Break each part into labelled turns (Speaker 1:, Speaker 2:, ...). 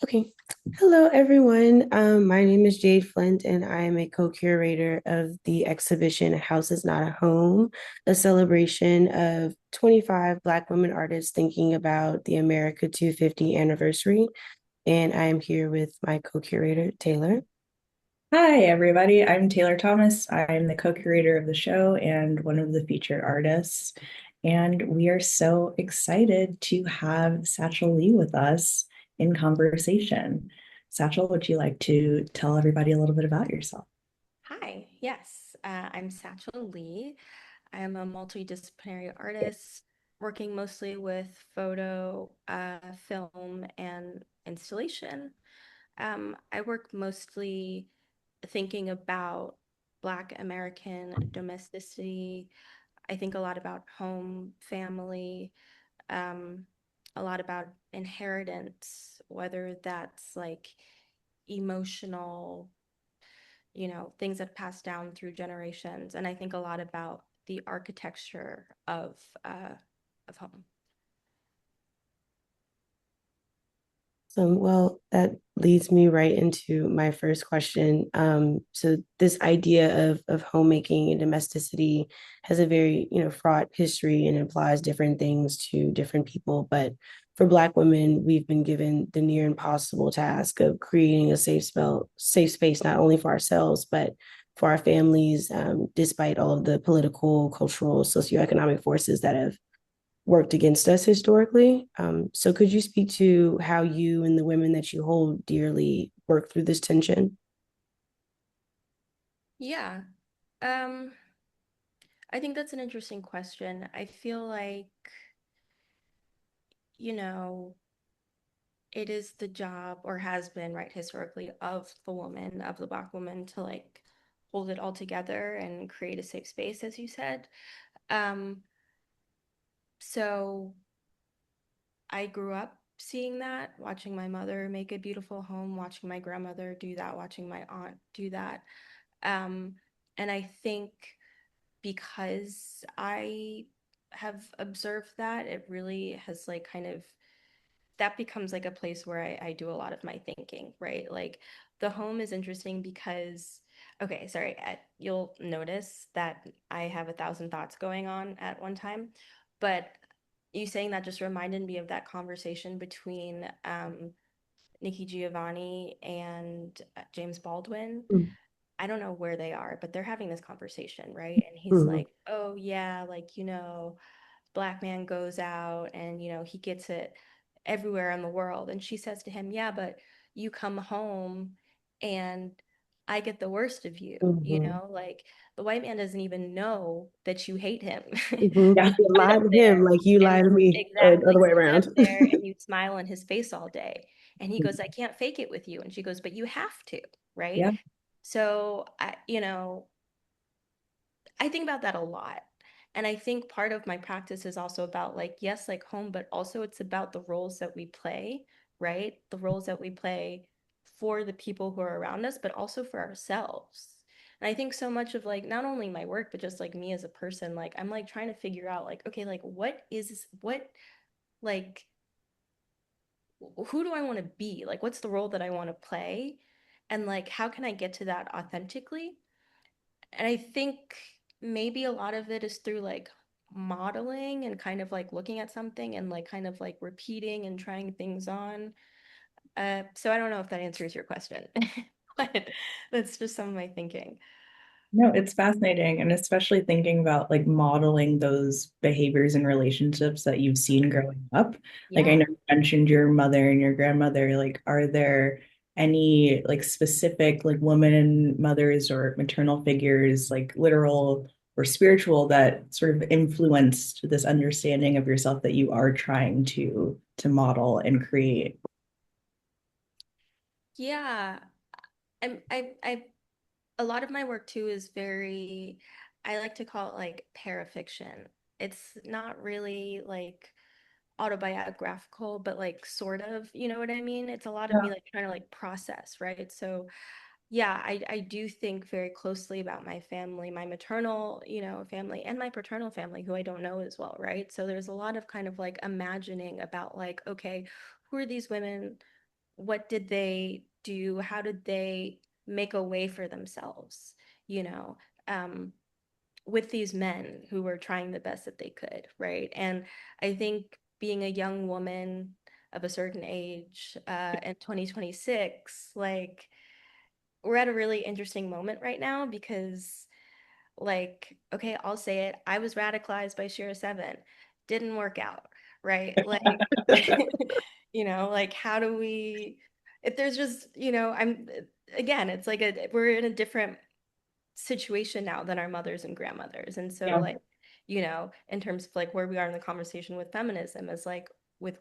Speaker 1: Okay. Hello, everyone. My name is Jade Flint, and I am a co-curator of the exhibition House is Not a Home, a celebration of 25 Black women artists thinking about the America 250 anniversary. And I am here with my co-curator, Taylor.
Speaker 2: Hi, everybody. I'm Taylor Thomas. I'm the co-curator of the show and one of the featured artists. And we are so excited to have Satchel Lee with us in conversation. Satchel, would you like to tell everybody a little bit about yourself?
Speaker 3: Hi, yes, I'm Satchel Lee. I am a multidisciplinary artist working mostly with photo, film, and installation. I work mostly thinking about Black American domesticity. I think a lot about home, family, um, a lot about inheritance, whether that's like emotional things that pass down through generations. And I think a lot about the architecture of home.
Speaker 1: Well, that leads me right into my first question. So this idea of homemaking and domesticity has a very, fraught history and implies different things to different people. But for Black women, we've been given the near impossible task of creating a safe space, not only for ourselves, but for our families, despite all of the political, cultural, socioeconomic forces that have worked against us historically. So could you speak to how you and the women that you hold dearly work through this tension?
Speaker 3: Yeah. Um, I think that's an interesting question. I feel like, you know, it is the job or has been, right, historically of the woman, of the Black woman to like hold it all together and create a safe space, as you said. Um, so I grew up seeing that, watching my mother make a beautiful home, watching my grandmother do that, watching my aunt do that. Um, and I think because I have observed that, it really has like kind of that becomes like a place where I do a lot of my thinking, right? Like the home is interesting because, okay, sorry, you'll notice that I have a thousand thoughts going on at one time, but you saying that just reminded me of that conversation between Nikki Giovanni and James Baldwin. I don't know where they are, but they're having this conversation, right? And he's
Speaker 1: Mm-hmm.
Speaker 3: like, oh, yeah, like, Black man goes out and, he gets it everywhere in the world. And she says to him, yeah, but you come home and I get the worst of you,
Speaker 1: Mm-hmm.
Speaker 3: like the white man doesn't even know that you hate him.
Speaker 1: Mm-hmm.
Speaker 3: You
Speaker 1: You
Speaker 2: Yeah.
Speaker 1: can
Speaker 3: sit
Speaker 1: lie
Speaker 3: up
Speaker 1: to him
Speaker 3: there
Speaker 1: like you lie
Speaker 3: and
Speaker 1: to me, or the
Speaker 3: exactly
Speaker 1: other way
Speaker 3: you sit up
Speaker 1: around.
Speaker 3: there and you smile in his face all day. And he goes, I can't fake it with you. And she goes, but you have to, right?
Speaker 2: Yeah.
Speaker 3: So I think about that a lot. And I think part of my practice is also about like, yes, like home, but also it's about the roles that we play, right? The roles that we play for the people who are around us, but also for ourselves. And I think so much of like not only my work, but just like me as a person, like I'm like trying to figure out like, okay, like like who do I want to be? Like what's the role that I want to play? And like how can I get to that authentically? And I think maybe a lot of it is through like modeling and kind of like looking at something and like kind of like repeating and trying things on. So I don't know if that answers your question, but that's just some of my thinking.
Speaker 2: No, it's fascinating. And especially thinking about like modeling those behaviors and relationships that you've seen growing up. Like I
Speaker 3: Yeah.
Speaker 2: know you mentioned your mother and your grandmother. Like, are there any like specific like women mothers or maternal figures, like literal or spiritual, that sort of influenced this understanding of yourself that you are trying to model and create?
Speaker 3: Yeah. I a lot of my work too is very, I like to call it like parafiction. It's not really like autobiographical, but like sort of, you know what I mean? It's a lot of me like trying to like process, right? So yeah, I do think very closely about my family, my maternal, family and my paternal family, who I don't know as well, right? So there's a lot of kind of like imagining about like, okay, who are these women? what did they do? How did they make a way for themselves, you know, um, with these men who were trying the best that they could, right? And I think being a young woman of a certain age in 2026, like we're at a really interesting moment right now because like, okay, I'll say it. I was radicalized by Shira Seven. Didn't work out, right? Like, like how do we, if there's just, again, it's like we're in a different situation now than our mothers and grandmothers. And so
Speaker 2: Yeah.
Speaker 3: like, in terms of like where we are in the conversation with feminism is like with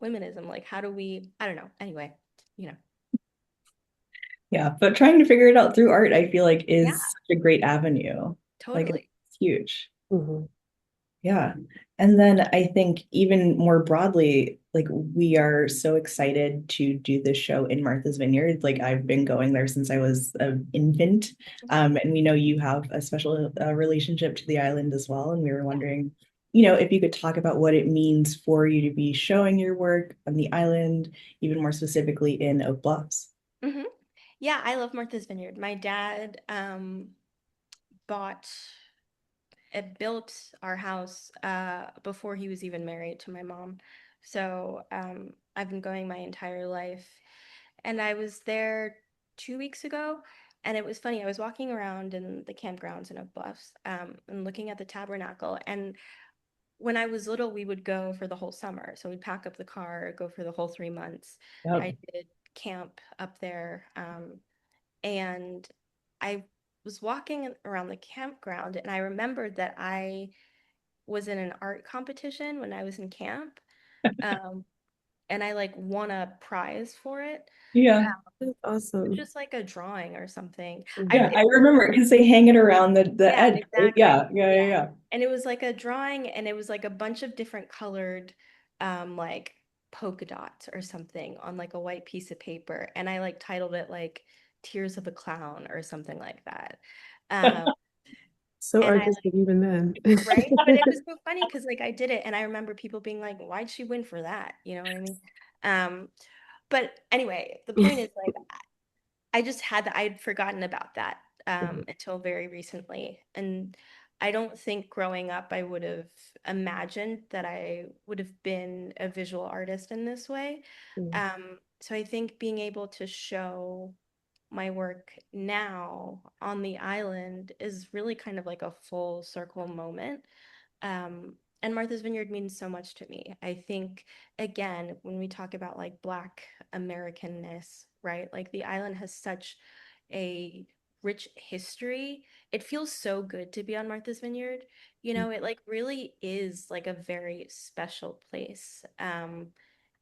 Speaker 3: womenism, like how do we, I don't know. Anyway, you know.
Speaker 2: Yeah, but trying to figure it out through art, I feel like
Speaker 3: Yeah,
Speaker 2: is such a great avenue. Like
Speaker 3: totally.
Speaker 2: it's huge.
Speaker 1: Mhm.
Speaker 2: Yeah. And then I think even more broadly, like we are so excited to do this show in Martha's Vineyard. Like I've been going there since I was an infant. And we know you have a special relationship to the island as well. And we were wondering, if you could talk about what it means for you to be showing your work on the island, even more specifically in Oak Bluffs.
Speaker 3: Hmm. Yeah, I love Martha's Vineyard. My dad bought built our house before he was even married to my mom. So I've been going my entire life. And I was there 2 weeks ago. And it was funny. I was walking around in the campgrounds in Oak Bluffs and looking at the tabernacle. And when I was little, we would go for the whole summer. So we'd pack up the car, go for the whole 3 months.
Speaker 2: Yep.
Speaker 3: I did camp up there. And I was walking around the campground and I remembered that I was in an art competition when I was in camp. Um, and I like won a prize for it.
Speaker 2: Yeah.
Speaker 1: That's
Speaker 3: It was
Speaker 1: awesome.
Speaker 3: just like a drawing or something.
Speaker 2: Yeah,
Speaker 1: Mhm.
Speaker 2: I remember because they hang it around the
Speaker 3: Yeah,
Speaker 2: edge, right?
Speaker 3: exactly.
Speaker 2: Yeah, yeah, yeah,
Speaker 3: Yeah.
Speaker 2: yeah.
Speaker 3: And it was like a drawing and it was like a bunch of different colored like polka dots or something on like a white piece of paper. And I like titled it like Tears of a Clown or something like that. Um,
Speaker 1: So
Speaker 3: and I
Speaker 1: artistic even then.
Speaker 3: right? But it was so funny because like I did it and I remember people being like, why'd she win for that? You know what I mean? Um, but anyway, the point is like I just had that I'd forgotten about that until very recently. And I don't think growing up I would have imagined that I would have been a visual artist in this way.
Speaker 1: Mhm.
Speaker 3: So I think being able to show my work now on the island is really kind of like a full circle moment. And Martha's Vineyard means so much to me. I think, again, when we talk about like Black Americanness, right? Like the island has such a rich history. It feels so good to be on Martha's Vineyard. It like really is like a very special place.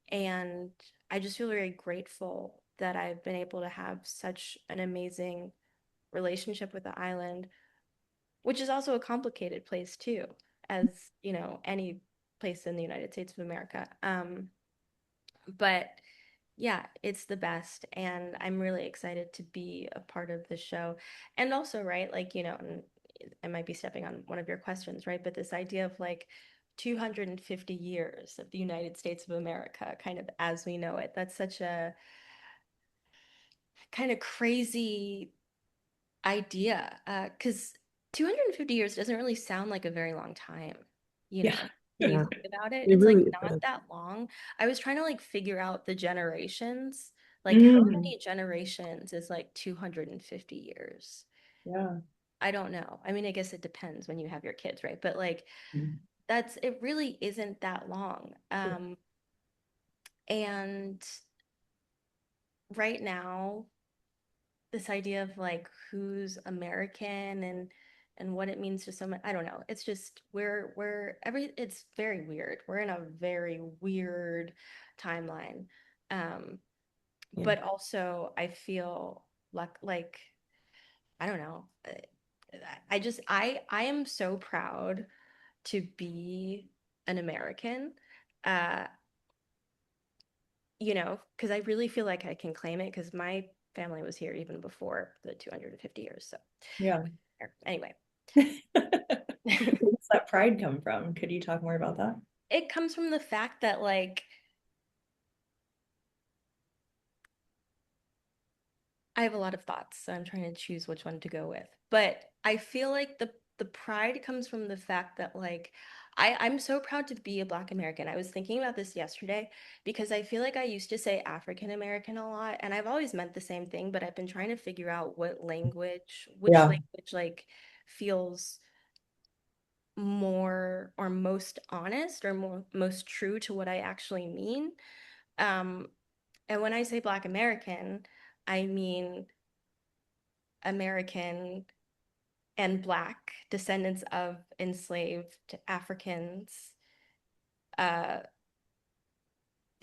Speaker 3: And I just feel very grateful that I've been able to have such an amazing relationship with the island, which is also a complicated place too, as any place in the United States of America. But yeah, it's the best, and I'm really excited to be a part of the show. And also, right, like and I might be stepping on one of your questions, right? But this idea of like 250 years of the United States of America, kind of as we know it, that's such a kind of crazy idea because 250 years doesn't really sound like a very long time,
Speaker 2: Yeah.
Speaker 3: when you
Speaker 1: Yeah,
Speaker 3: think about it.
Speaker 1: it
Speaker 3: It's like
Speaker 1: really
Speaker 3: not
Speaker 1: does.
Speaker 3: that long. I was trying to like figure out the generations, like how
Speaker 2: Mm,
Speaker 3: many generations is like 250 years?
Speaker 2: yeah.
Speaker 3: I don't know. I mean, I guess it depends when you have your kids, right? But like it really isn't that long. And right now this idea of like who's American and what it means to someone. I don't know. It's just it's very weird. We're in a very weird timeline. Um,
Speaker 1: Yeah.
Speaker 3: but also I feel like I don't know. I am so proud to be an American. Uh, because I really feel like I can claim it because my family was here even before the 250 years. So
Speaker 2: Yeah.
Speaker 3: anyway,
Speaker 2: Where does that pride come from? Could you talk more about that?
Speaker 3: it comes from the fact that like I have a lot of thoughts, so I'm trying to choose which one to go with. But I feel like the pride comes from the fact that like I'm so proud to be a Black American. I was thinking about this yesterday because I feel like I used to say African American a lot, and I've always meant the same thing, but I've been trying to figure out which
Speaker 2: Yeah.
Speaker 3: language like feels more or most honest or most true to what I actually mean. Um, and when I say Black American, I mean American and Black descendants of enslaved Africans uh,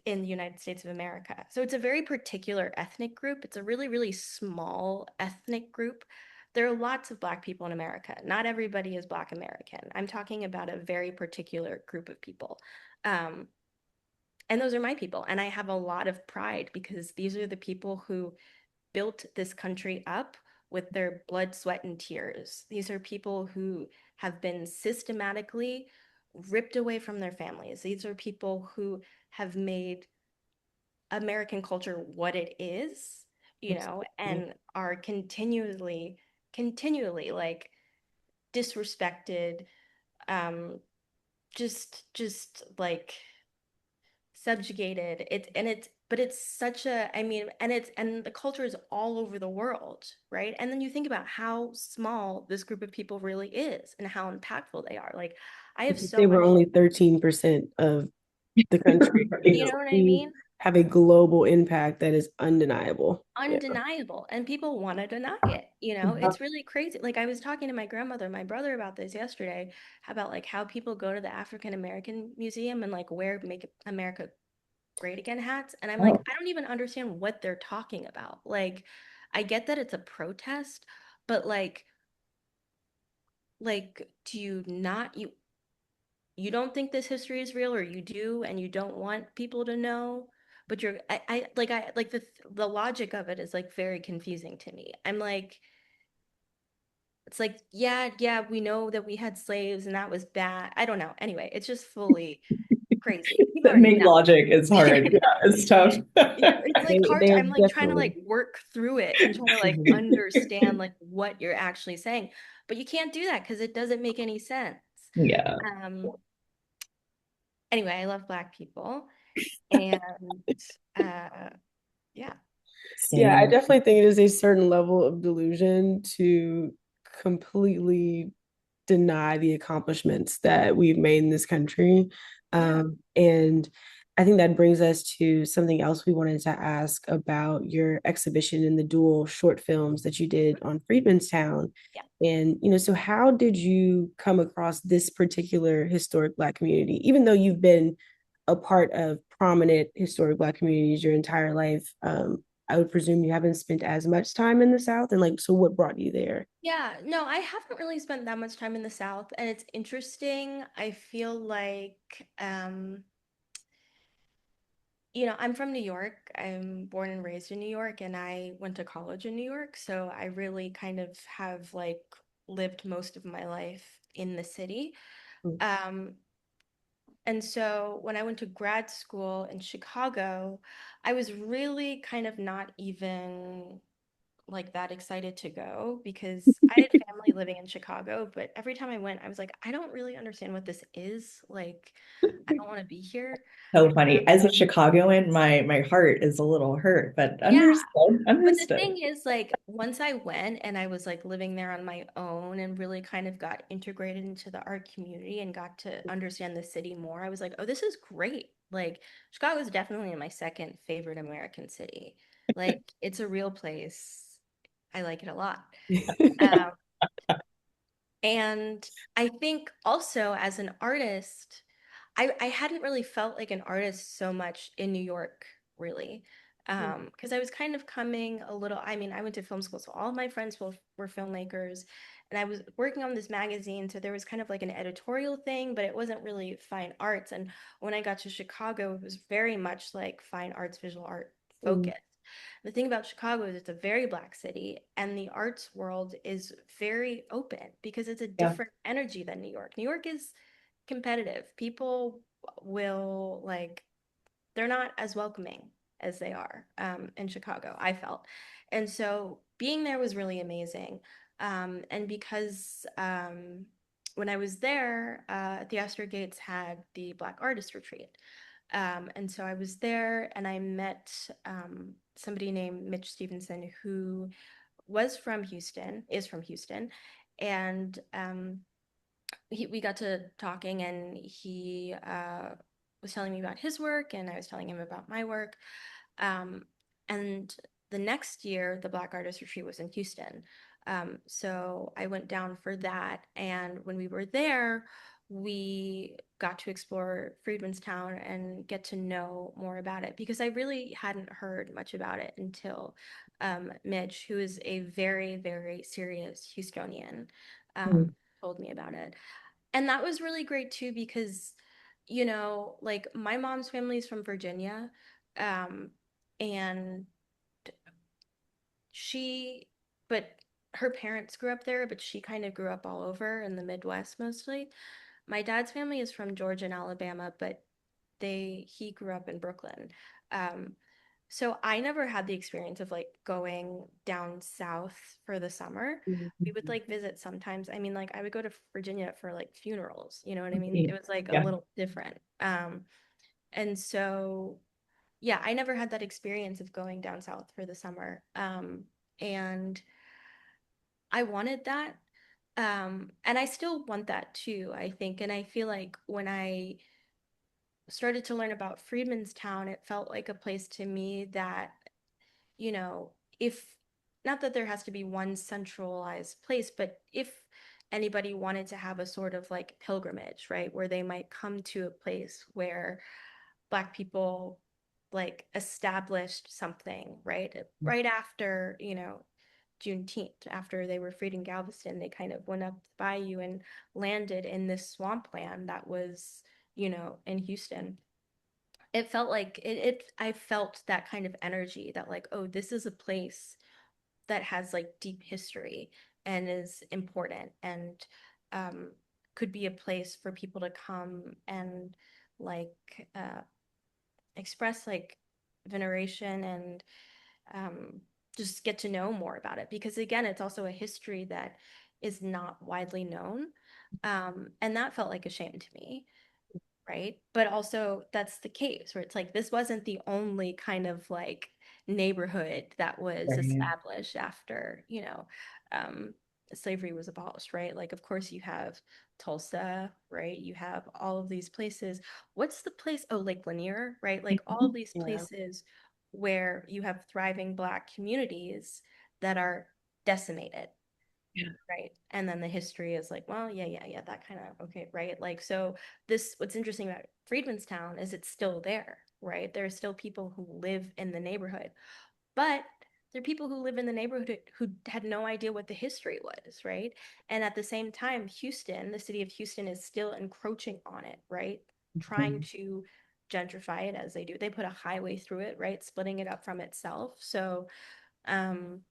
Speaker 3: in the United States of America. So it's a very particular ethnic group. It's a really, really small ethnic group. There are lots of Black people in America. Not everybody is Black American. I'm talking about a very particular group of people. Um, and those are my people. And I have a lot of pride because these are the people who built this country up with their blood, sweat, and tears. These are people who have been systematically ripped away from their families. These are people who have made American culture what it is,
Speaker 2: Absolutely.
Speaker 3: and are continually like disrespected, um, just like subjugated. But it's such a, I mean, and the culture is all over the world, right? And then you think about how small this group of people really is and how impactful they are. Like, I have so
Speaker 1: They were
Speaker 3: much,
Speaker 1: only 13% of the country.
Speaker 3: you know what I
Speaker 1: We
Speaker 3: mean?
Speaker 1: have a global impact that is undeniable. Yeah.
Speaker 3: Undeniable, and people want to deny it. It's really crazy. Like, I was talking to my grandmother and my brother about this yesterday, about like how people go to the African American Museum and like wear Make America Great Again hats, and I'm like,
Speaker 2: Oh,
Speaker 3: I don't even understand what they're talking about. Like, I get that it's a protest, but do you not, you don't think this history is real, or you do and you don't want people to know, but I like the logic of it is like very confusing to me. I'm like, it's like, yeah, yeah, we know that we had slaves and that was bad. I don't know. Anyway, it's just fully crazy. People
Speaker 2: that
Speaker 3: are
Speaker 2: make
Speaker 3: nuts.
Speaker 2: logic is hard. Yeah, it's tough.
Speaker 3: It's like hard
Speaker 1: They are
Speaker 3: I'm like trying to
Speaker 1: definitely.
Speaker 3: like work through it and try to like
Speaker 1: Mhm.
Speaker 3: understand like what you're actually saying. But you can't do that because it doesn't make any sense.
Speaker 2: Yeah,
Speaker 3: Um, anyway, I love Black people. And uh yeah.
Speaker 1: Yeah, I
Speaker 2: same.
Speaker 1: definitely think it is a certain level of delusion to completely deny the accomplishments that we've made in this country.
Speaker 3: Yeah.
Speaker 1: And I think that brings us to something else we wanted to ask about your exhibition in the dual short films that you did on Freedmanstown.
Speaker 3: Yeah.
Speaker 1: And, so how did you come across this particular historic Black community, even though you've been a part of prominent historic Black communities your entire life? I would presume you haven't spent as much time in the South. And like, so what brought you there?
Speaker 3: Yeah, no, I haven't really spent that much time in the South, and it's interesting. I feel like I'm from New York. I'm born and raised in New York, and I went to college in New York. So I really kind of have like lived most of my life in the city. Um, and so when I went to grad school in Chicago, I was really kind of not even like that excited to go because I had family living in Chicago, but every time I went, I was like, I don't really understand what this is. Like, I don't want to be here.
Speaker 2: So funny. As a Chicagoan, my heart is a little hurt, but
Speaker 3: Yeah.
Speaker 2: understood.
Speaker 3: But the
Speaker 2: Understood.
Speaker 3: thing is, like, once I went and I was like living there on my own and really kind of got integrated into the art community and got to understand the city more, I was like, oh, this is great. Like, Chicago is definitely my second favorite American city. Like, it's a real place. I like it a lot. Um, and I think also as an artist, I hadn't really felt like an artist so much in New York, really. Because I was kind of coming a little, I mean, I went to film school, so all of my friends were filmmakers, and I was working on this magazine, so there was kind of like an editorial thing, but it wasn't really fine arts. And when I got to Chicago, it was very much like fine arts, visual art focused. The thing about Chicago is it's a very Black city, and the arts world is very open because it's a
Speaker 2: Yeah.
Speaker 3: different energy than New York. New York is competitive. People will like they're not as welcoming as they are in Chicago, I felt. And so being there was really amazing. And because when I was there, the Astor Gates had the Black Artist Retreat. And so I was there and I met somebody named Mitch Stevenson who was from Houston, is from Houston. And we got to talking and he was telling me about his work and I was telling him about my work. Um, and the next year, the Black Artist Retreat was in Houston. So I went down for that. And when we were there, we got to explore Freedmanstown and get to know more about it because I really hadn't heard much about it until Mitch, who is a very, very serious Houstonian,
Speaker 2: Mm.
Speaker 3: told me about it. And that was really great too because, you know, like my mom's family is from Virginia. Um, and she, but her parents grew up there, but she kind of grew up all over in the Midwest mostly. My dad's family is from Georgia and Alabama, but he grew up in Brooklyn. Um, so I never had the experience of like going down south for the summer. We would
Speaker 1: Mhm.
Speaker 3: like visit sometimes. I mean, like I would go to Virginia for like funerals, you know what I mean?
Speaker 2: Yeah.
Speaker 3: It was like a
Speaker 2: Yeah.
Speaker 3: little different. And so yeah, I never had that experience of going down south for the summer. And I wanted that. And I still want that too, I think. And I feel like when I started to learn about Freedmanstown, it felt like a place to me that, you know, if not that there has to be one centralized place, but if anybody wanted to have a sort of like pilgrimage, right, where they might come to a place where Black people like established something, right? Right after, you know, Juneteenth, after they were freed in Galveston, they kind of went up the bayou and landed in this swampland that was, you know, in Houston. It felt like I felt that kind of energy that like, oh, this is a place that has like deep history and is important and um, could be a place for people to come and like express like veneration and just get to know more about it because again it's also a history that is not widely known and that felt like a shame to me, right? But also that's the case where it's like this wasn't the only kind of like neighborhood that was
Speaker 2: Right.
Speaker 3: established after, you know, um, slavery was abolished, right? Like, of course, you have Tulsa, right? You have all of these places. What's the place? Oh, Lake Lanier, right? Like all of
Speaker 2: Mhm.
Speaker 3: these
Speaker 1: Yeah.
Speaker 3: places where you have thriving Black communities that are decimated,
Speaker 2: Yeah.
Speaker 3: right? And then the history is like, well, yeah, that kind of okay, right? Like, so this, what's interesting about Freedmanstown is it's still there, right? There are still people who live in the neighborhood, but there are people who live in the neighborhood who had no idea what the history was, right? And at the same time, Houston, the city of Houston, is still encroaching on it, right? Trying
Speaker 2: Mhm.
Speaker 3: to gentrify it as they do. They put a highway through it, right? Splitting it up from itself. So, um,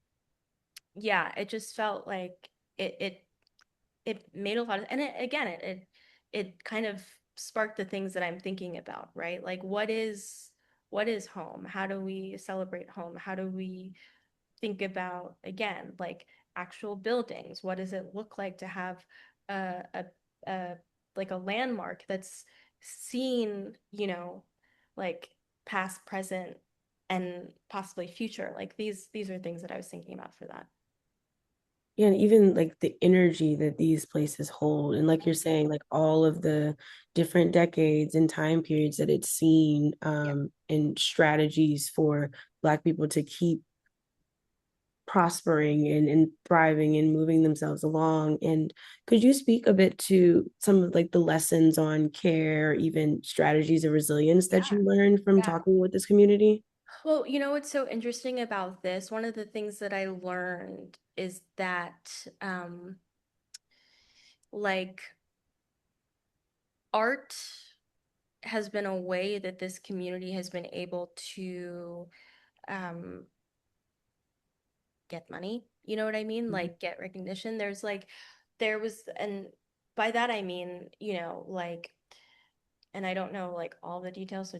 Speaker 3: yeah, it just felt like it it made a lot of, and again it kind of sparked the things that I'm thinking about, right? Like what is home? How do we celebrate home? How do we think about again like actual buildings? What does it look like to have a like a landmark that's seen, you know, like past, present, and possibly future? Like these are things that I was thinking about for that.
Speaker 1: Yeah, and even like the energy that these places hold, and like you're saying, like all of the different decades and time periods that it's seen,
Speaker 3: Yeah.
Speaker 1: and strategies for Black people to keep prospering and thriving and moving themselves along. And could you speak a bit to some of like the lessons on care, even strategies of resilience that
Speaker 3: Yeah.
Speaker 1: you learned from
Speaker 3: Yeah.
Speaker 1: talking with this community?
Speaker 3: Well, you know what's so interesting about this? One of the things that I learned is that like art has been a way that this community has been able to um get money. You know what I mean?
Speaker 1: Mhm.
Speaker 3: Like get recognition. There's like there was and by that I mean, you know, like and I don't know like all the details, so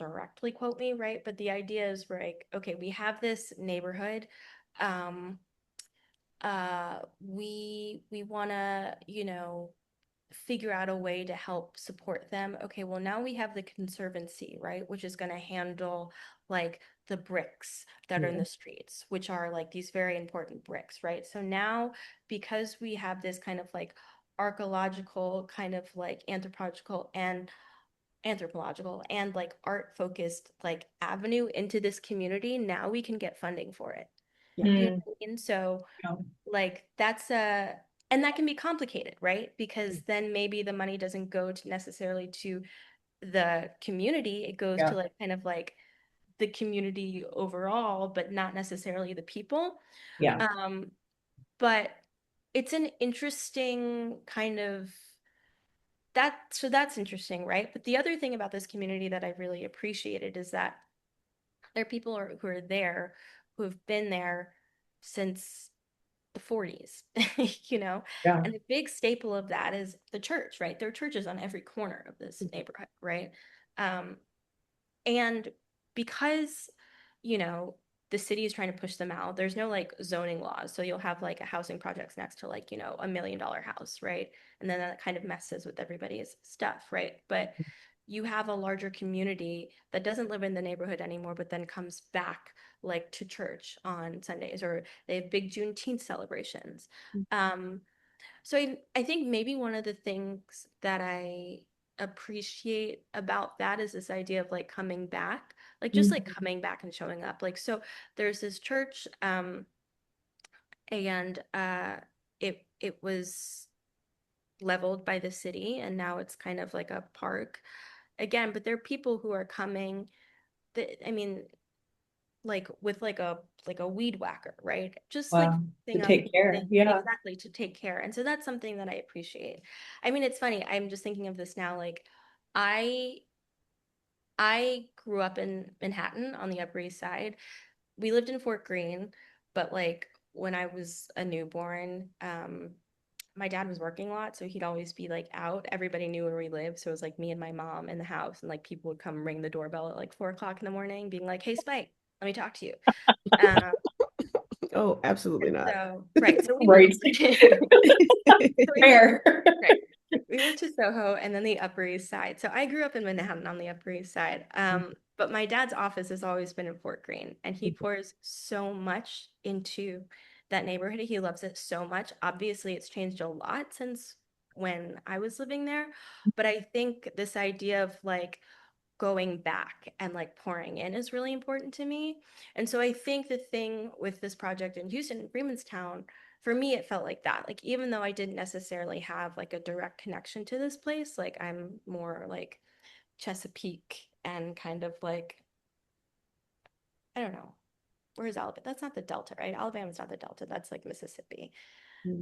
Speaker 3: directly quote me, right? But the idea is like, okay, we have this neighborhood. Um, we want to, figure out a way to help support them. Okay, well, now we have the conservancy, right, which is going to handle like the bricks that are in
Speaker 2: Yeah.
Speaker 3: the streets, which are like these very important bricks, right? So now, because we have this kind of like archaeological, kind of like anthropological and like art focused like avenue into this community, now we can get funding for it.
Speaker 1: Yeah.
Speaker 3: Do you know
Speaker 2: Mm,
Speaker 3: what I mean? So
Speaker 2: yeah.
Speaker 3: like that's a and that can be complicated, right? Because then maybe the money doesn't go to necessarily to the community. It goes
Speaker 2: Yeah.
Speaker 3: to like kind of like the community overall, but not necessarily the people.
Speaker 2: Yeah.
Speaker 3: Um, but it's an interesting kind of that's interesting, right? But the other thing about this community that I really appreciated is that there are people who are there who have been there since the 40s, you know?
Speaker 2: Yeah.
Speaker 3: And the big staple of that is the church, right? There are churches on every corner of this neighborhood, right? Um, and because, you know, the city is trying to push them out, there's no like zoning laws. So you'll have like a housing projects next to like, $1 million house, right? And then that kind of messes with everybody's stuff, right? But you have a larger community that doesn't live in the neighborhood anymore, but then comes back like to church on Sundays, or they have big Juneteenth celebrations. Um, so I think maybe one of the things that I appreciate about that is this idea of like coming back, like just like
Speaker 2: Mm,
Speaker 3: coming back and showing up. Like, so there's this church, and it was leveled by the city, and now it's kind of like a park again. But there are people who are coming that, I mean, like with like a weed whacker, right? Just like
Speaker 2: wow. To
Speaker 3: thing up
Speaker 2: take care. Yeah.
Speaker 3: exactly to take care. And so that's something that I appreciate. I mean, it's funny. I'm just thinking of this now. Like I I grew up in Manhattan on the Upper East Side. We lived in Fort Greene, but like when I was a newborn, my dad was working a lot, so he'd always be like out. Everybody knew where we lived, so it was like me and my mom in the house, and like people would come ring the doorbell at like 4 o'clock in the morning, being like, "Hey, Spike, let me talk to you." Uh,
Speaker 1: Oh, absolutely not.
Speaker 3: so right, so we
Speaker 2: Right.
Speaker 3: moved. So we moved,
Speaker 2: Fair.
Speaker 3: right. We moved to Soho and then the Upper East Side. So I grew up in Manhattan on the Upper East Side. But my dad's office has always been in Fort Greene, and he pours so much into that neighborhood. He loves it so much. Obviously, it's changed a lot since when I was living there. But I think this idea of like going back and like pouring in is really important to me. And so I think the thing with this project in Houston, Freemanstown, for me, it felt like that. Like, even though I didn't necessarily have like a direct connection to this place, like I'm more like Chesapeake and kind of like, I don't know, where's Alabama? That's not the Delta, right? Alabama's not the Delta. That's like Mississippi.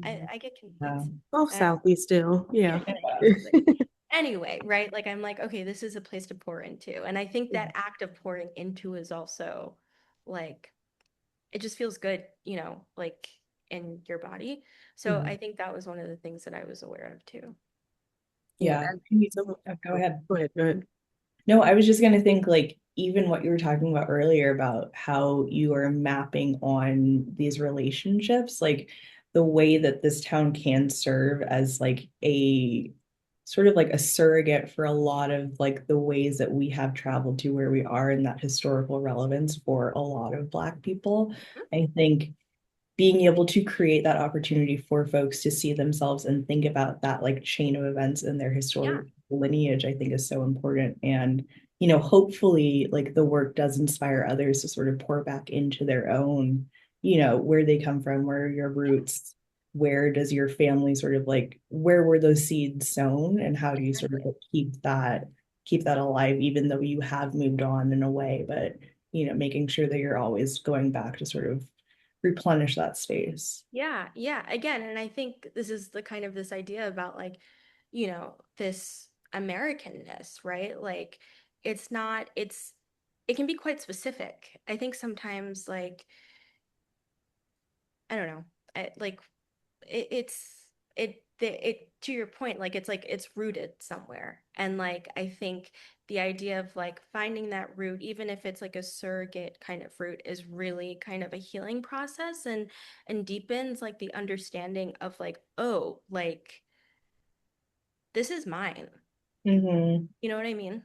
Speaker 3: I get
Speaker 2: Wow.
Speaker 3: confused.
Speaker 1: Both
Speaker 3: Uh,
Speaker 1: Southeast still.
Speaker 3: yeah,
Speaker 1: Yeah.
Speaker 3: basically. Anyway, right? Like I'm like, okay, this is a place to pour into. And I think that act of pouring into is also like it just feels good, like in your body. So
Speaker 2: Mhm.
Speaker 3: I think that was one of the things that I was aware of too.
Speaker 1: Yeah.
Speaker 2: Yeah.
Speaker 1: So,
Speaker 2: Go ahead.
Speaker 1: go ahead. Go ahead.
Speaker 2: No, I was just going to think like even what you were talking about earlier about how you are mapping on these relationships, like the way that this town can serve as like a sort of like a surrogate for a lot of like the ways that we have traveled to where we are and that historical relevance for a lot of Black people. I think being able to create that opportunity for folks to see themselves and think about that like chain of events in their
Speaker 3: Yeah,
Speaker 2: historic lineage, I think is so important. And, hopefully like the work does inspire others to sort of pour back into their own, where they come from, where are your roots, where does your family sort of like, where were those seeds sown and how do you sort of
Speaker 3: exactly.
Speaker 2: like keep that alive, even though you have moved on in a way, but making sure that you're always going back to sort of replenish that space.
Speaker 3: Yeah, yeah. Again, and I think this is the kind of this idea about like, this Americanness, right? Like it can be quite specific. I think sometimes like I don't know. Like it's it it to your point, like it's rooted somewhere. And like I think the idea of like finding that root, even if it's like a surrogate kind of root, is really kind of a healing process and deepens like the understanding of like, oh, like this is mine.
Speaker 2: Hmm.
Speaker 3: You know what I mean?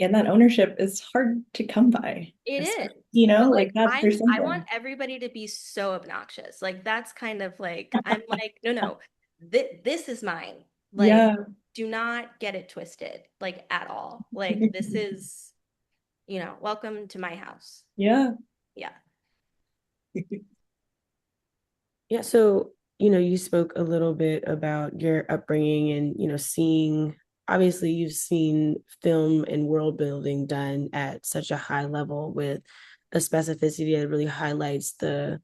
Speaker 2: And that ownership is hard to come by,
Speaker 3: It is.
Speaker 2: especially, you know,
Speaker 3: But
Speaker 2: like
Speaker 3: like
Speaker 2: that there's
Speaker 3: I want
Speaker 2: something.
Speaker 3: everybody to be so obnoxious. Like that's kind of like I'm like, no, no, this is mine. Like,
Speaker 2: Yeah.
Speaker 3: do not get it twisted, like at all. Like this is, welcome to my house.
Speaker 2: Yeah.
Speaker 3: Yeah.
Speaker 1: Yeah, so you spoke a little bit about your upbringing and seeing, obviously you've seen film and world building done at such a high level with a specificity that really highlights the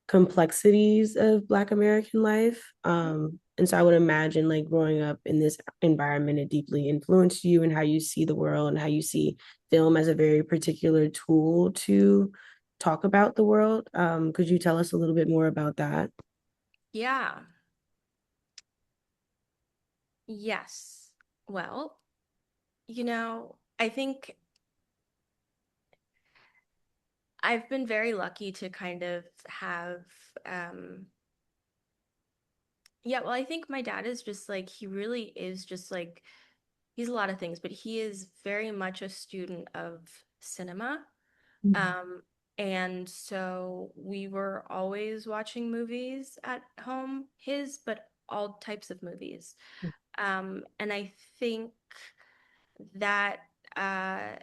Speaker 1: complexities of Black American life. And so I would imagine like growing up in this environment, it deeply influenced you and how you see the world and how you see film as a very particular tool to talk about the world. Could you tell us a little bit more about that?
Speaker 3: Yeah. Yes. Well, I think I've been very lucky to kind of have um yeah, well, I think my dad is just like he really is just like he's a lot of things, but he is very much a student of cinema. Um, and so we were always watching movies at home, but all types of movies. And I think that uh,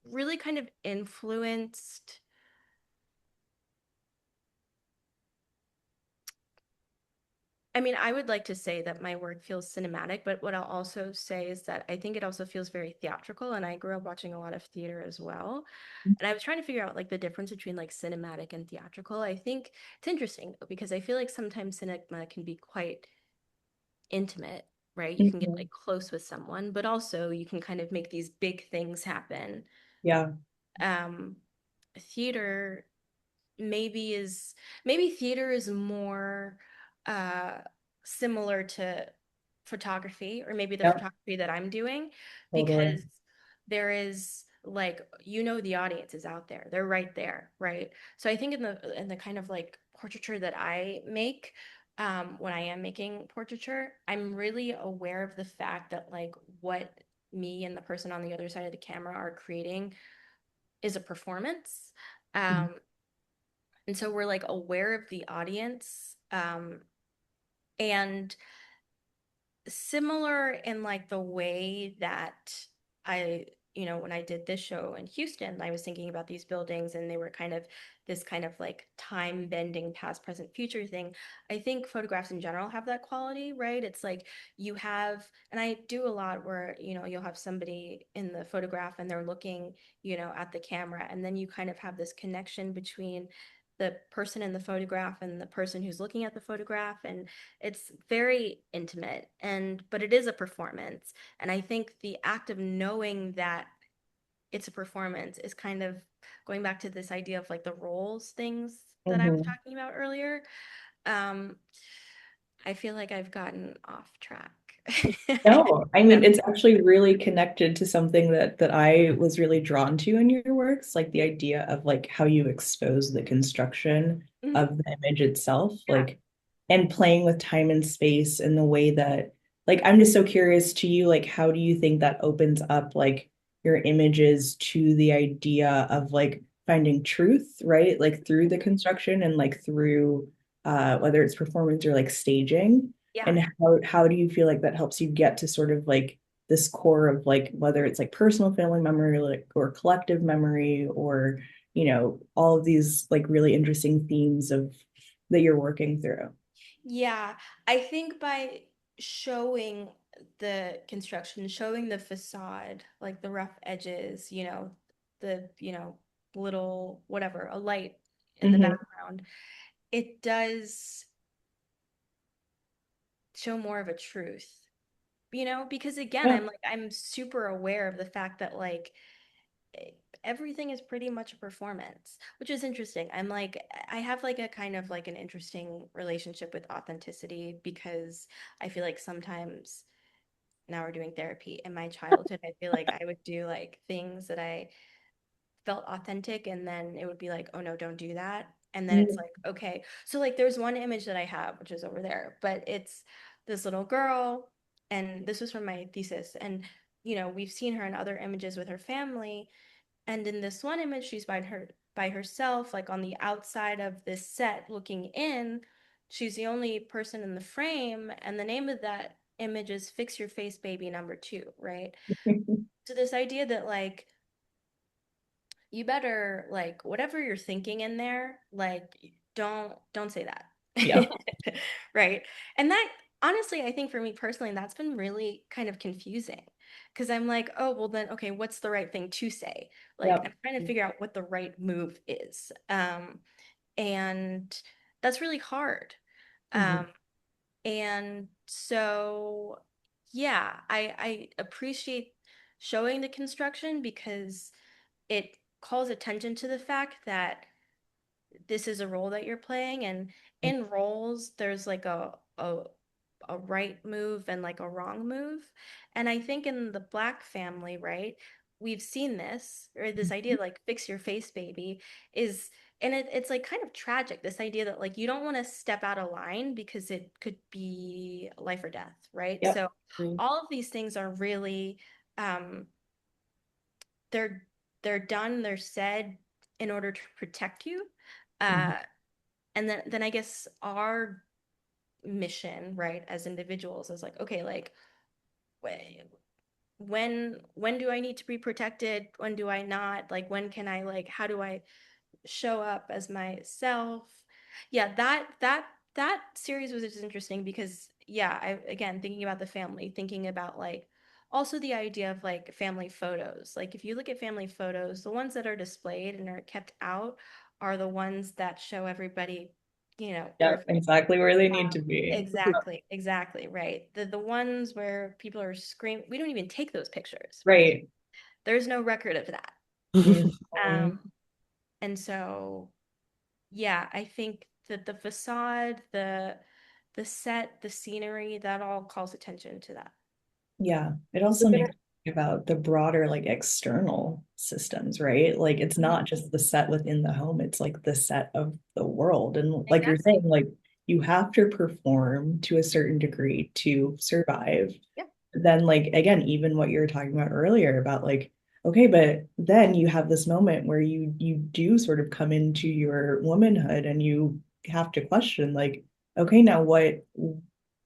Speaker 3: really kind of influenced. I mean, I would like to say that my work feels cinematic, but what I'll also say is that I think it also feels very theatrical. And I grew up watching a lot of theater as well. And I was trying to figure out like the difference between like cinematic and theatrical. I think it's interesting though, because I feel like sometimes cinema can be quite intimate, right? You can get
Speaker 2: Mhm.
Speaker 3: like close with someone, but also you can kind of make these big things happen.
Speaker 2: Yeah.
Speaker 3: Um, theater maybe is maybe theater is more uh similar to photography, or maybe the
Speaker 2: Yeah.
Speaker 3: photography that I'm doing,
Speaker 2: Totally.
Speaker 3: because there is like the audience is out there, they're right there, right? So I think in the kind of like portraiture that I make, when I am making portraiture, I'm really aware of the fact that like what me and the person on the other side of the camera are creating is a performance.
Speaker 2: Mhm.
Speaker 3: um and so we're like aware of the audience. And similar in like the way that I, when I did this show in Houston, I was thinking about these buildings and they were kind of this kind of like time bending past, present, future thing. I think photographs in general have that quality, right? It's like you have, and I do a lot where, you'll have somebody in the photograph and they're looking, at the camera, and then you kind of have this connection between the person in the photograph and the person who's looking at the photograph, and it's very intimate, but it is a performance. And I think the act of knowing that it's a performance is kind of going back to this idea of like the roles things that I was
Speaker 2: Mhm.
Speaker 3: talking about earlier. um I feel like I've gotten off track.
Speaker 2: No, I mean
Speaker 3: That's
Speaker 2: it's actually really connected to something that I was really drawn to in your works, like the idea of like how you expose the construction
Speaker 3: Mhm.
Speaker 2: of the image itself,
Speaker 3: Yeah.
Speaker 2: like and playing with time and space in the way that like I'm just so curious to you, like how do you think that opens up like your images to the idea of like finding truth, right? Like through the construction and like through whether it's performance or like staging.
Speaker 3: Yeah.
Speaker 2: And how do you feel like that helps you get to sort of like this core of like whether it's like personal family memory like or collective memory or all of these like really interesting themes of that you're working through.
Speaker 3: Yeah, I think by showing the construction, showing the facade, like the rough edges, the, little whatever, a light in the
Speaker 2: Hmm.
Speaker 3: background, it does show more of a truth, because again,
Speaker 2: Yeah.
Speaker 3: I'm super aware of the fact that like everything is pretty much a performance, which is interesting. I'm like, I have like a kind of like an interesting relationship with authenticity because I feel like sometimes now we're doing therapy. In my childhood, I feel like I would do like things that I felt authentic, and then it would be like, oh no, don't do that. And then it's
Speaker 2: Mm.
Speaker 3: like, okay. So like there's one image that I have, which is over there, but it's this little girl, and this was from my thesis. And we've seen her in other images with her family. And in this one image, she's by herself, like on the outside of this set looking in. She's the only person in the frame, and the name of that image is Fix Your Face Baby number 2, right? So this idea that like you better like whatever you're thinking in there, like don't say that.
Speaker 2: Yeah.
Speaker 3: Right. And that honestly, I think for me personally, that's been really kind of confusing because I'm like, oh, well then, okay, what's the right thing to say? Like
Speaker 2: Yep.
Speaker 3: I'm trying to figure out what the right move is. And that's really hard.
Speaker 2: Mhm.
Speaker 3: Um, and so yeah, I appreciate showing the construction because it calls attention to the fact that this is a role that you're playing, and in roles there's like a right move and like a wrong move. And I think in the Black family, right, we've seen this, or this idea of like fix your face baby is, and it's like kind of tragic, this idea that like you don't want to step out of line because it could be life or death, right?
Speaker 2: Yep.
Speaker 3: So all of these things are really um they're they're done, they're said in order to protect you.
Speaker 2: Mhm.
Speaker 3: Uh, and then I guess our mission, right, as individuals is like, okay, like when do I need to be protected? When do I not? Like when can I like how do I show up as myself? Yeah, that series was just interesting because yeah, I again thinking about the family, thinking about like also the idea of like family photos. Like if you look at family photos, the ones that are displayed and are kept out are the ones that show everybody,
Speaker 2: Yep.
Speaker 3: perfect.
Speaker 2: Exactly where they need to be.
Speaker 3: Exactly, exactly, right. The ones where people are screaming, we don't even take those pictures, right?
Speaker 2: Right.
Speaker 3: There's no record of that.
Speaker 2: Mhm.
Speaker 3: Um, and so yeah, I think that the facade, the set, the scenery, that all calls attention to that.
Speaker 2: Yeah, it also makes me think about the broader like external systems, right? Like it's
Speaker 3: Mhm.
Speaker 2: not just the set within the home, it's like the set of the world. And like you're
Speaker 3: Exactly.
Speaker 2: saying, like you have to perform to a certain degree to survive.
Speaker 3: Yep.
Speaker 2: Then like again, even what you were talking about earlier about like, okay, but then you have this moment where you do sort of come into your womanhood and you have to question like, okay, now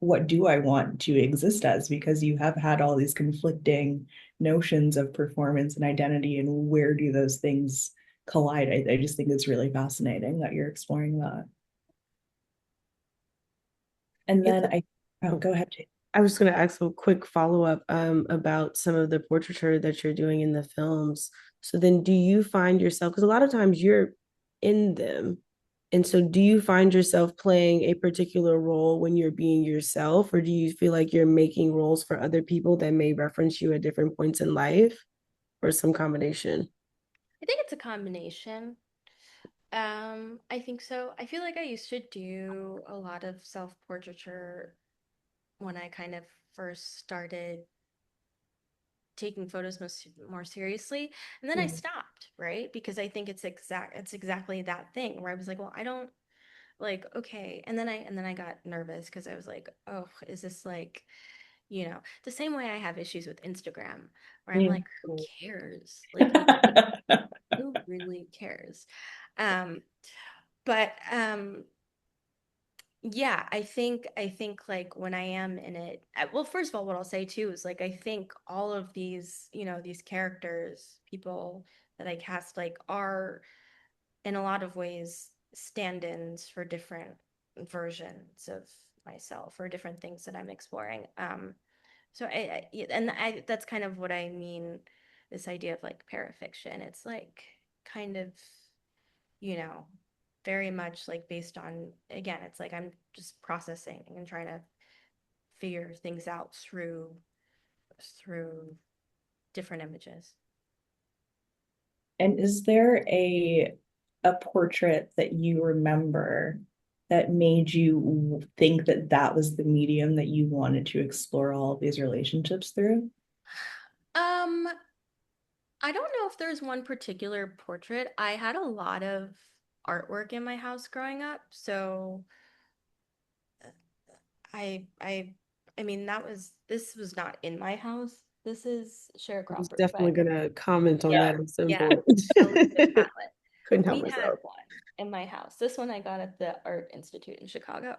Speaker 2: what do I want to exist as? Because you have had all these conflicting notions of performance and identity, and where do those things collide? I just think it's really fascinating that you're exploring that. And
Speaker 1: It's
Speaker 2: then oh,
Speaker 1: oh,
Speaker 2: go ahead, Jane.
Speaker 1: I was going to ask a quick follow-up about some of the portraiture that you're doing in the films. So then do you find yourself, because a lot of times you're in them, and so do you find yourself playing a particular role when you're being yourself, or do you feel like you're making roles for other people that may reference you at different points in life, or some combination?
Speaker 3: I think it's a combination. I think so. I feel like I used to do a lot of self-portraiture when I kind of first started taking photos more seriously, and then I
Speaker 2: Mhm.
Speaker 3: stopped, right? Because I think it's exactly that thing where I was like, well, I don't like okay, and then I got nervous because I was like, oh, is this like the same way I have issues with Instagram where I'm like, who cares? Like who really cares? Um, but yeah, I think like when I am in it, well, first of all, what I'll say too is like I think all of these, these characters, people that I cast like are in a lot of ways stand-ins for different versions of myself or different things that I'm exploring. So that's kind of what I mean, this idea of like parafiction. It's like kind of, you know, very much like based on, again, it's like I'm just processing and trying to figure things out through different images.
Speaker 2: And is there a portrait that you remember that made you think that that was the medium that you wanted to explore all of these relationships through?
Speaker 3: Um, I don't know if there's one particular portrait. I had a lot of artwork in my house growing up, so I I mean this was not in my house. This is
Speaker 1: I was
Speaker 3: sharecropper,
Speaker 1: definitely
Speaker 3: but
Speaker 1: gonna comment on
Speaker 2: Yeah.
Speaker 1: that at some
Speaker 3: yeah,
Speaker 1: point.
Speaker 3: Elizabeth Catlett.
Speaker 1: Couldn't help
Speaker 3: We had
Speaker 1: myself.
Speaker 3: one in my house. This one I got at the Art Institute in Chicago,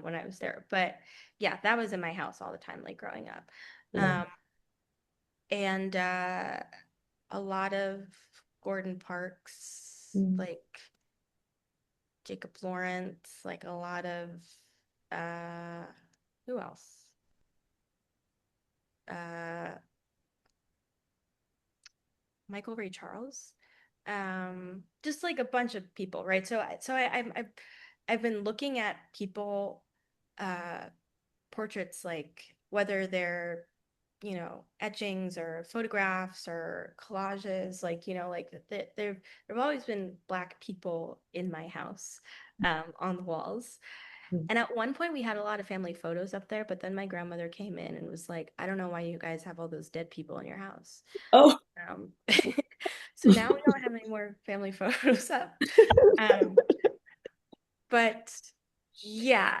Speaker 3: when I was there. But yeah, that was in my house all the time, like growing up.
Speaker 2: Yeah.
Speaker 3: Um, and a lot of Gordon Parks,
Speaker 2: Mm.
Speaker 3: like Jacob Lawrence, like a lot of uh, who else? Uh, Michael Ray Charles, just like a bunch of people, right? I've been looking at people, uh, portraits, like whether they're, etchings or photographs or collages, like, like there've always been Black people in my house, on the walls. And at one point we had a lot of family photos up there, but then my grandmother came in and was like, I don't know why you guys have all those dead people in your house.
Speaker 2: Oh,
Speaker 3: Um, so now we don't have any more family photos up. Um, but yeah.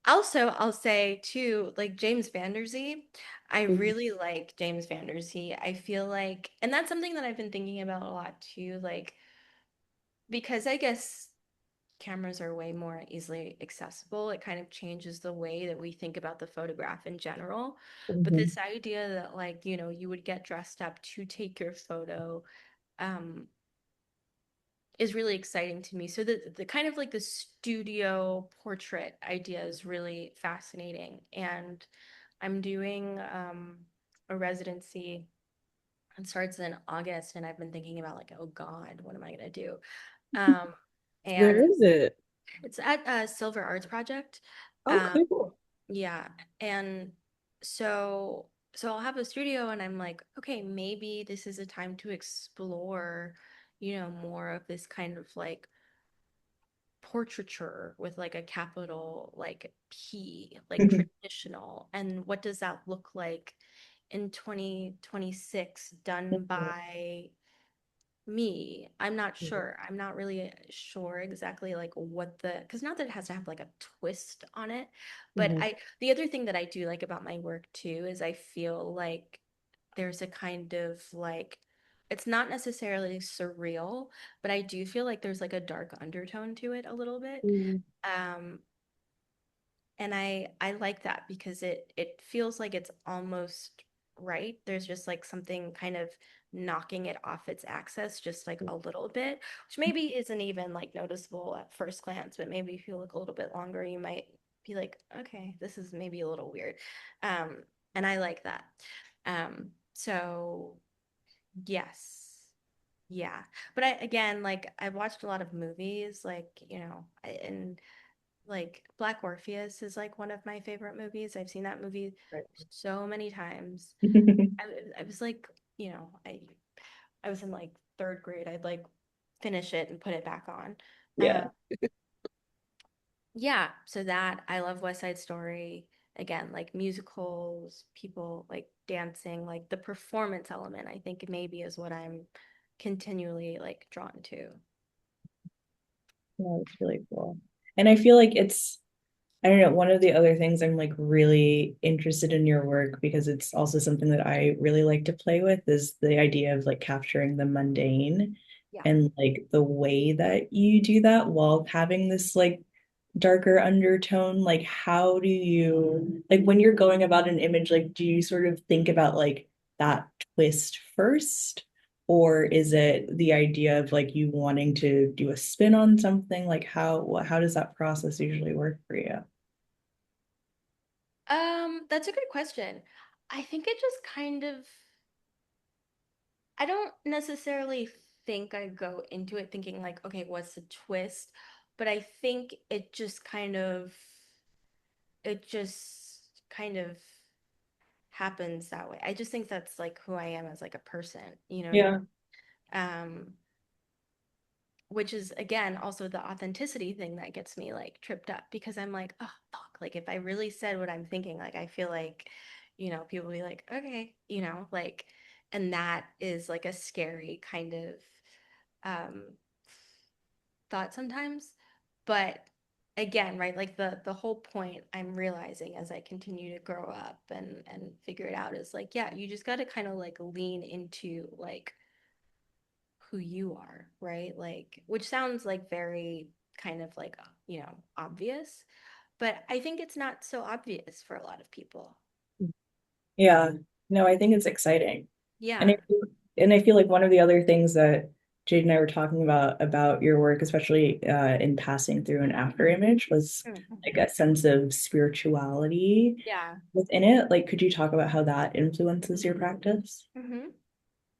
Speaker 3: Also, I'll say too, like James Van Der Zee, I really like James Van Der Zee. I feel like, and that's something that I've been thinking about a lot too, like because I guess cameras are way more easily accessible, it kind of changes the way that we think about the photograph in general. But
Speaker 2: mhm,
Speaker 3: this idea that, like, you would get dressed up to take your photo, um, is really exciting to me. So the kind of like the studio portrait idea is really fascinating. And I'm doing, a residency. It starts in August, and I've been thinking about, like, oh God, what am I gonna do? Um,
Speaker 1: Where
Speaker 3: and
Speaker 1: is it?
Speaker 3: it's at Silver Arts Project.
Speaker 1: Oh,
Speaker 3: Um,
Speaker 1: cool.
Speaker 3: yeah, and so I'll have a studio, and I'm like, okay, maybe this is a time to explore, more of this kind of like portraiture with like a capital like P, like
Speaker 2: mhm,
Speaker 3: traditional. And what does that look like in 2026 done
Speaker 2: mhm,
Speaker 3: by me? I'm not sure. I'm not really sure exactly like what because not that it has to have like a twist on it, but
Speaker 2: mhm,
Speaker 3: the other thing that I do like about my work too is I feel like there's a kind of like, it's not necessarily surreal, but I do feel like there's like a dark undertone to it a little bit.
Speaker 1: Mhm.
Speaker 3: Um, and I like that because it feels like it's almost right. There's just like something kind of knocking it off its axis just like a little bit, which maybe isn't even like noticeable at first glance, but maybe if you look a little bit longer, you might be like, okay, this is maybe a little weird. Um, and I like that. So yes. Yeah. But again, like I've watched a lot of movies, like, and like Black Orpheus is like one of my favorite movies. I've seen that movie
Speaker 2: right.
Speaker 3: so many times. I, I was like, I was in like third grade. I'd like finish it and put it back on.
Speaker 2: Yeah.
Speaker 3: Yeah, so that I love West Side Story. Again, like musicals, people like dancing, like the performance element, I think maybe is what I'm continually like drawn to.
Speaker 2: Yeah, it's really cool. And I feel like I don't know, one of the other things I'm like really interested in your work because it's also something that I really like to play with is the idea of like capturing the mundane
Speaker 3: Yeah.
Speaker 2: and like the way that you do that while having this like darker undertone. Like, how do you, like, when you're going about an image, like, do you sort of think about like that twist first? Or is it the idea of like you wanting to do a spin on something? Like, how does that process usually work for you?
Speaker 3: That's a good question. I think it just kind of, I don't necessarily think I go into it thinking like, okay, what's the twist? But I think it just kind of happens that way. I just think that's like who I am as like a person, you know what I
Speaker 2: Yeah.
Speaker 3: mean? which is again also the authenticity thing that gets me like tripped up because I'm like, oh fuck, like if I really said what I'm thinking, like I feel like, people be like, okay, like, and that is like a scary kind of um thought sometimes. But again, right, like the whole point I'm realizing as I continue to grow up and figure it out is like, yeah, you just got to kind of like lean into like who you are, right? Like, which sounds like very kind of like, obvious, but I think it's not so obvious for a lot of people.
Speaker 2: Yeah, no, I think it's exciting. And
Speaker 3: Yeah.
Speaker 2: I feel like one of the other things that Jade and I were talking about your work, especially in passing through an after image, was
Speaker 3: Mhm.
Speaker 2: like a sense of spirituality
Speaker 3: Yeah.
Speaker 2: within it. Like, could you talk about how that influences your practice?
Speaker 3: Hmm.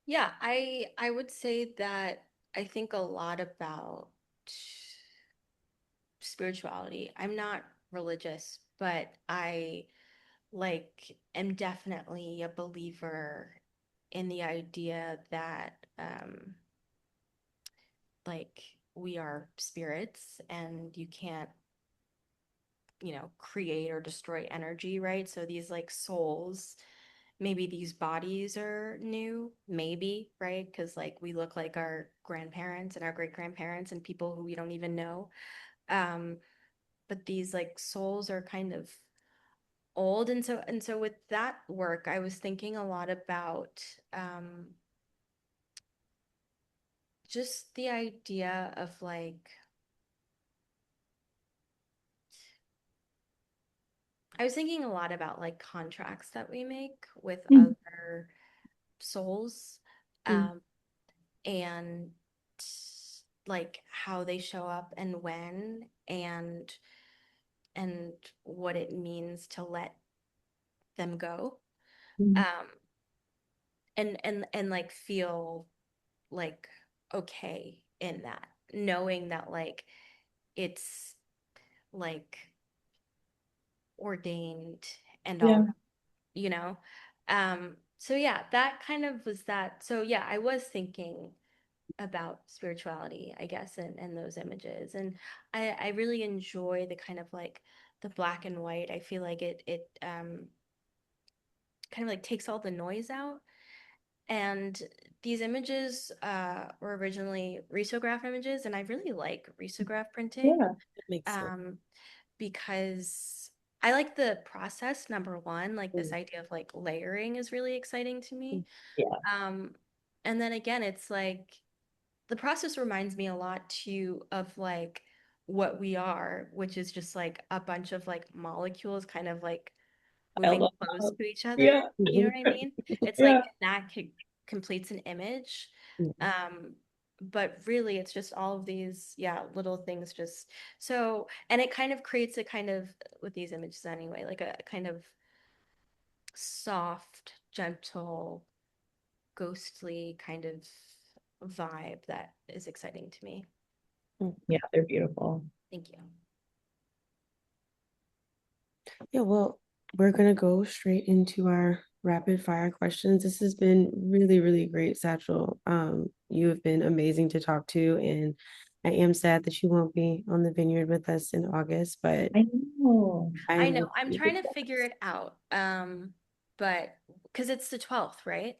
Speaker 3: Yeah, I would say that I think a lot about spirituality. I'm not religious, but I like am definitely a believer in the idea that like we are spirits and you can't, create or destroy energy, right? So these like souls, maybe these bodies are new, maybe, right? Because like we look like our grandparents and our great grandparents and people who we don't even know. Um, but these like souls are kind of old. And so with that work, I was thinking a lot about just the idea of like I was thinking a lot about like contracts that we make with
Speaker 2: Mm,
Speaker 3: other souls,
Speaker 2: mm,
Speaker 3: um, and like how they show up and when and what it means to let them go.
Speaker 2: mm.
Speaker 3: Um, and like feel like okay in that, knowing that like it's like ordained and all
Speaker 2: Yeah.
Speaker 3: that, you know? So yeah, that kind of was that. So yeah, I was thinking about spirituality, I guess, and those images. And I really enjoy the kind of like the black and white. I feel like it kind of like takes all the noise out. And these images were originally risograph images, and I really like risograph printing.
Speaker 2: Yeah.
Speaker 1: That makes sense.
Speaker 3: Um, because I like the process, number one, like this
Speaker 1: Mm,
Speaker 3: idea of like layering is really exciting to
Speaker 1: mm,
Speaker 3: me.
Speaker 2: Yeah.
Speaker 3: Um, and then again, it's like the process reminds me a lot too of like what we are, which is just like a bunch of like molecules kind of like
Speaker 2: I
Speaker 3: moving
Speaker 2: love
Speaker 3: close
Speaker 2: that.
Speaker 3: to each other.
Speaker 2: Yeah.
Speaker 3: You know
Speaker 1: mhm,
Speaker 3: what I mean? It's
Speaker 2: Yeah.
Speaker 3: like that completes an image.
Speaker 1: mhm,
Speaker 3: Um, but really it's just all of these, yeah, little things just so, and it kind of creates a kind of, with these images anyway, like a kind of soft, gentle, ghostly kind of vibe that is exciting to me.
Speaker 1: mm.
Speaker 2: Yeah, they're beautiful.
Speaker 3: Thank you.
Speaker 1: Yeah, well, we're gonna go straight into our rapid fire questions. This has been really, really great, Satchel. You have been amazing to talk to, and I am sad that you won't be on the vineyard with us in August, but
Speaker 2: I know.
Speaker 1: I
Speaker 3: I know.
Speaker 1: will
Speaker 3: I'm
Speaker 1: do
Speaker 3: trying
Speaker 1: the
Speaker 3: to figure
Speaker 1: best.
Speaker 3: it out. But because it's the 12th, right?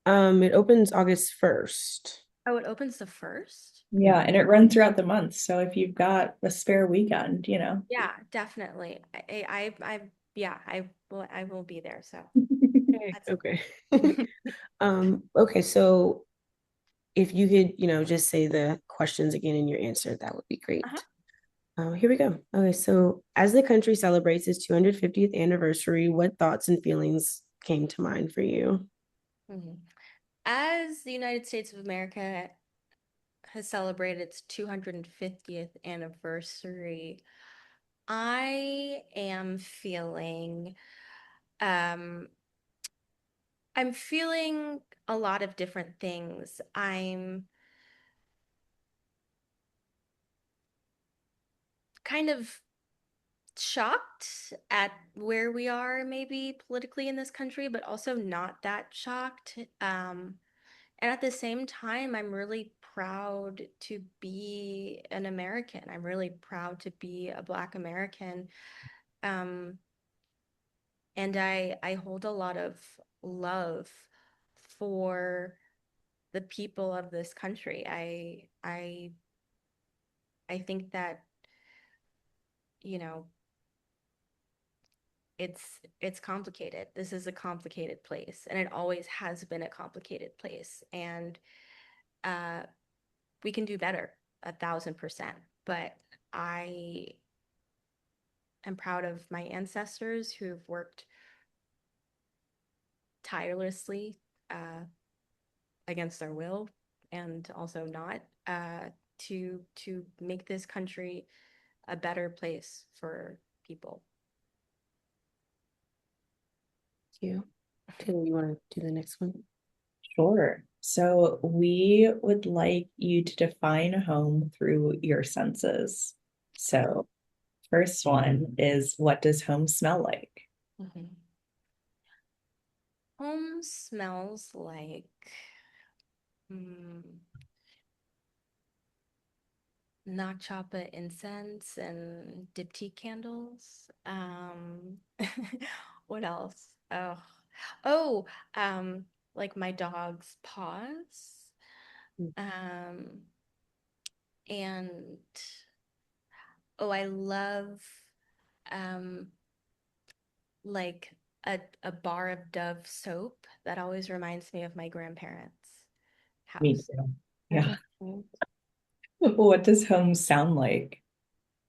Speaker 1: It opens August 1st.
Speaker 3: Oh, it opens the first?
Speaker 2: Yeah, and it runs throughout the month. So if you've got a spare weekend, you know.
Speaker 3: Yeah, definitely. Yeah, I will be there. So
Speaker 1: Okay,
Speaker 3: that's
Speaker 1: okay.
Speaker 3: uh-huh.
Speaker 1: Okay, so if you could, just say the questions again in your answer, that would be great. Here we go. Okay, so as the country celebrates its 250th anniversary, what thoughts and feelings came to mind for you?
Speaker 3: Mhm. As the United States of America has celebrated its 250th anniversary, I am feeling um I'm feeling a lot of different things. I'm kind of shocked at where we are maybe politically in this country, but also not that shocked. And at the same time, I'm really proud to be an American. I'm really proud to be a Black American. Um, and I hold a lot of love for the people of this country. I think that, you know, it's complicated. This is a complicated place, and it always has been a complicated place. And uh, we can do better, 1,000%. But I am proud of my ancestors who've worked tirelessly uh, against their will and also not to make this country a better place for people.
Speaker 1: Thank you. Taylor, you want to do the next one?
Speaker 2: Sure. So we would like you to define a home through your senses. So first one is, what does home smell like?
Speaker 3: Mhm. Home smells like mm, Nakchapa incense and diptyque candles. What else? Oh, um, like my dog's paws. Um, and oh, I love um like a bar of Dove soap that always reminds me of my grandparents'
Speaker 2: Me
Speaker 3: house.
Speaker 2: too.
Speaker 1: That
Speaker 2: Yeah.
Speaker 1: makes sense.
Speaker 2: What does home sound like?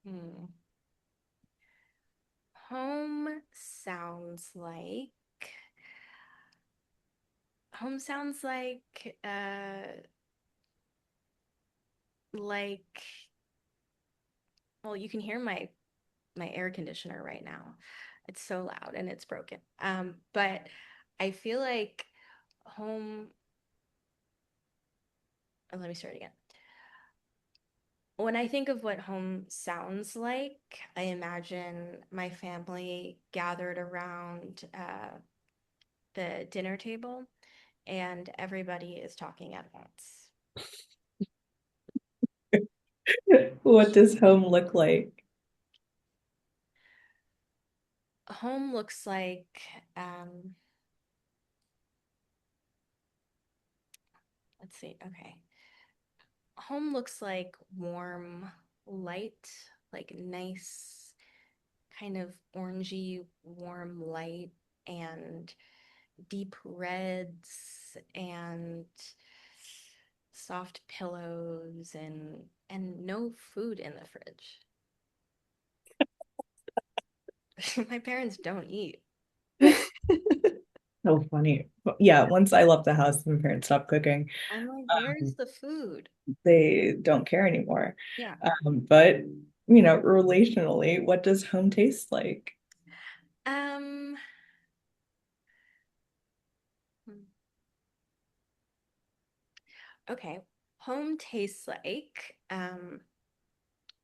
Speaker 3: Hmm. Home sounds like home sounds like well, you can hear my air conditioner right now. It's so loud and it's broken. But I feel like home, let me start again. When I think of what home sounds like, I imagine my family gathered around the dinner table and everybody is talking at once.
Speaker 2: What does home look like?
Speaker 3: Home looks like, um, let's see, okay. Home looks like warm light, like nice, kind of orangey, warm light, and deep reds, and soft pillows, and no food in the fridge. My parents don't eat.
Speaker 2: So funny. Yeah, once I left the house, my parents stopped cooking.
Speaker 3: I'm like, where's
Speaker 2: Um,
Speaker 3: the food?
Speaker 2: they don't care anymore.
Speaker 3: Yeah.
Speaker 2: But relationally, what does home taste like?
Speaker 3: Um, okay. Home tastes like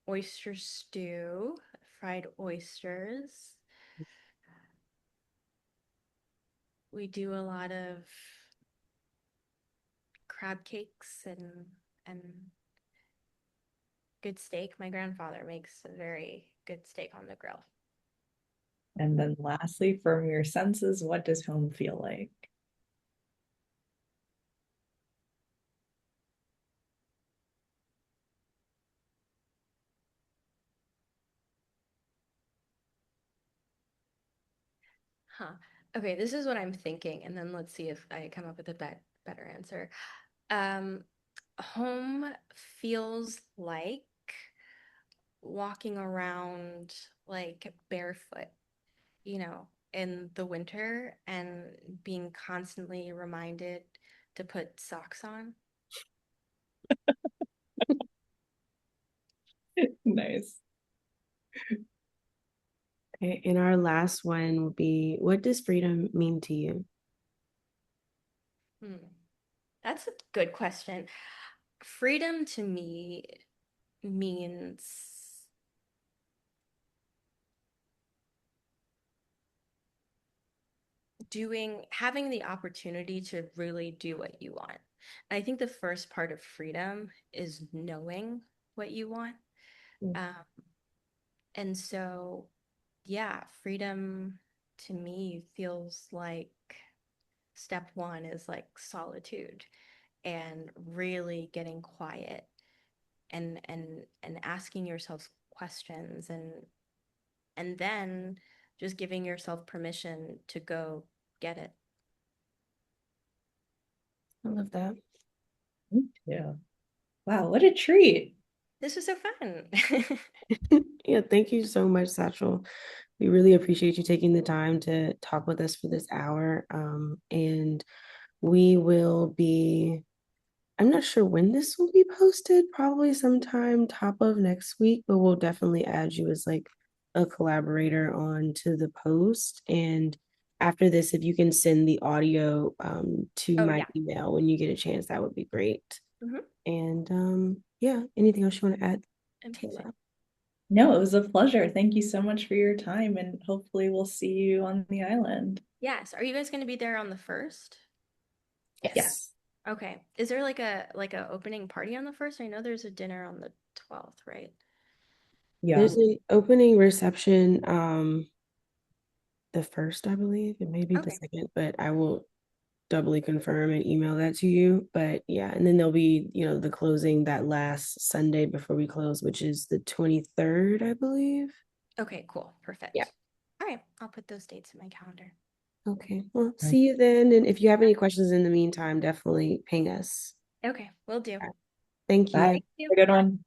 Speaker 3: oyster stew, fried oysters. We do a lot of crab cakes and good steak. My grandfather makes a very good steak on the grill.
Speaker 2: And then lastly, from your senses, what does home feel like?
Speaker 3: Huh. Okay, this is what I'm thinking, and then let's see if I come up with a better answer. Um, Home feels like walking around like barefoot, in the winter and being constantly reminded to put socks on.
Speaker 2: Nice.
Speaker 1: Okay, and our last one would be, what does freedom mean to you?
Speaker 3: Hmm. That's a good question. Freedom to me means having the opportunity to really do what you want. And I think the first part of freedom is knowing what you want.
Speaker 2: Mm.
Speaker 3: Um, and so, yeah, freedom to me feels like step one is like solitude and really getting quiet and asking yourself questions and then just giving yourself permission to go get it.
Speaker 1: I love that.
Speaker 2: Me too. Wow, what a treat.
Speaker 3: This was so fun.
Speaker 1: Yeah, thank you so much, Satchel. We really appreciate you taking the time to talk with us for this hour. And we will be, I'm not sure when this will be posted, probably sometime top of next week, but we'll definitely add you as like a collaborator on to the post. And after this, if you can send the audio to
Speaker 3: Oh
Speaker 1: my
Speaker 3: yeah.
Speaker 1: email when you get a chance, that would be great.
Speaker 3: Hmm.
Speaker 1: And yeah, anything else you want to add,
Speaker 3: Amazing.
Speaker 1: Taylor?
Speaker 2: No, it was a pleasure. Thank you so much for your time, and hopefully we'll see you on the island.
Speaker 3: Yes. Are you guys going to be there on the first?
Speaker 1: Yes.
Speaker 2: Yes.
Speaker 3: Okay. Is there like a opening party on the first? I know there's a dinner on the 12th, right?
Speaker 2: Yeah.
Speaker 1: There's an opening reception the first, I believe. It may be the
Speaker 3: Okay.
Speaker 1: second, but I will doubly confirm and email that to you. But yeah, and then there'll be, the closing that last Sunday before we close, which is the 23rd, I believe.
Speaker 3: Okay, cool.
Speaker 1: Yeah.
Speaker 3: Perfect. All right. I'll put those dates in my calendar.
Speaker 1: Okay. Well,
Speaker 2: All right.
Speaker 1: see you then. And if you have any questions in the meantime, definitely ping us.
Speaker 3: Okay, will do.
Speaker 1: All right. Thank
Speaker 2: Bye.
Speaker 1: you.
Speaker 3: Thank
Speaker 2: Have
Speaker 3: you.
Speaker 2: a good one.